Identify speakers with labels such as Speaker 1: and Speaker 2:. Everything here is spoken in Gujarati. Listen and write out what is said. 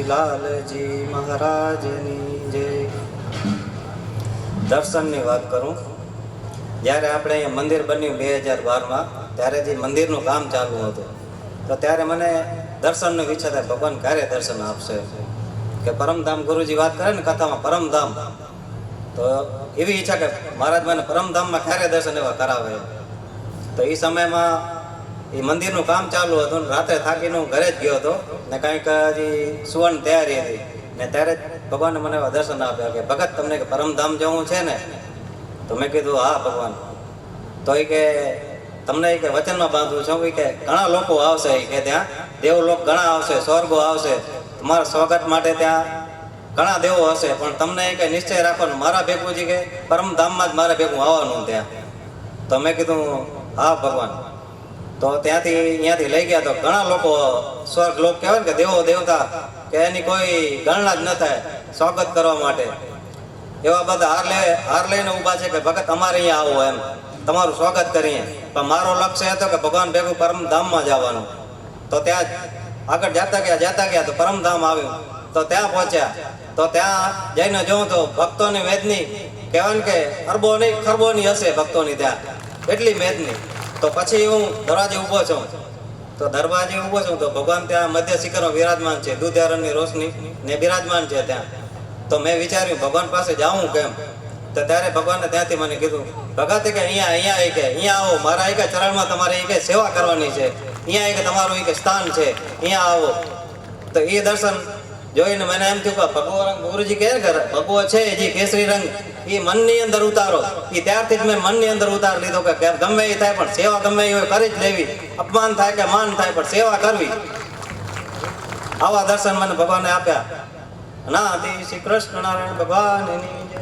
Speaker 1: લાલજી મહારાજની જય. દર્શનની વાત કરું, જ્યારે આપણે અહીંયા મંદિર બન્યું 2012માં, ત્યારે જે મંદિરનું કામ ચાલુ હતું, તો ત્યારે મને દર્શનનો ઈચ્છા થાય, ભગવાન ક્યારે દર્શન આપશે. કે પરમધામ ગુરુજી વાત કરે ને કથામાં પરમધામ, તો એવી ઈચ્છા કે મહારાજ મને પરમધામમાં ક્યારે દર્શન એવા કરાવે. તો એ સમયમાં એ મંદિરનું કામ ચાલુ હતું, રાત્રે થાકીને હું ઘરે જ ગયો હતો ને કંઈક હજી સુવર્ણ તૈયારી હતી ને ત્યારે ભગવાને મને એવા દર્શન આપ્યા કે ભગત તમને કે પરમધામ જવું છે ને. તો મેં કીધું હા ભગવાન. તો એ કે તમને એ કે વચનમાં બાંધવું છું, એ કે ઘણા લોકો આવશે, એ કે ત્યાં દેવલોક ઘણા આવશે, સ્વર્ગો આવશે, તમારા સ્વાગત માટે ત્યાં ઘણા દેવો હશે, પણ તમને એ કે નિશ્ચય રાખવાનું મારા ભેગું છે કે પરમધામમાં જ મારે ભેગું આવવાનું ત્યાં. તો મેં કીધું હા ભગવાન. તો ત્યાંથી લઈ ગયા તો ઘણા લોકો સ્વર્ગ લોક કહેવાય ને કે દેવો દેવતા કે એની કોઈ ગણના જ ન થાય સ્વાગત કરવા માટે, એવા બધા હાર લઈને ઊભા છે કે ભગત અમારે અહીંયા આવો, એમ તમારું સ્વાગત કરીએ. પણ મારો લક્ષ્ય હતો કે ભગવાન ભેગું પરમધામમાં જવાનું. તો ત્યાં આગળ જતા ગયા તો પરમધામ આવ્યું. તો ત્યાં પહોંચ્યા, તો ત્યાં જઈને જોઉં તો ભક્તોની મેદની કહેવાય ને કે અરબો નહીં ખરબોની હશે ભક્તોની ત્યાં, એટલી મેદની. તો પછી હું દરવાજે ઊભો છું, તો દરવાજે ઊભો છું તો ભગવાન ત્યાં મધ્ય શિખરમાં વિરાજમાન છે, દૂધિયારણની રોશની ને બિરાજમાન છે ત્યાં. તો મેં વિચાર્યું ભગવાન પાસે જાઉં કેમ. તો ત્યારે ભગવાને ત્યાંથી મને કીધું ભગત કે અહીંયા આવો, મારા એક ચરણમાં તમારે એક સેવા કરવાની છે, અહીંયા એક તમારું એક સ્થાન છે, અહીંયા આવો. તો એ દર્શન જોઈને મને એમ થયું કે ભગવો રંગ ગુરુજી કહે ને ભગવો છે જે કેસરી રંગ એ મનની અંદર ઉતારો. એ ત્યારથી જ મેં મનની અંદર ઉતાર લીધો કે ગમે એ થાય પણ સેવા ગમે એ હોય કરી જ લેવી, અપમાન થાય કે માન થાય પણ સેવા કરવી. આવા દર્શન મને ભગવાને આપ્યા. ના શ્રી કૃષ્ણ નારાયણ ભગવાન એની જય.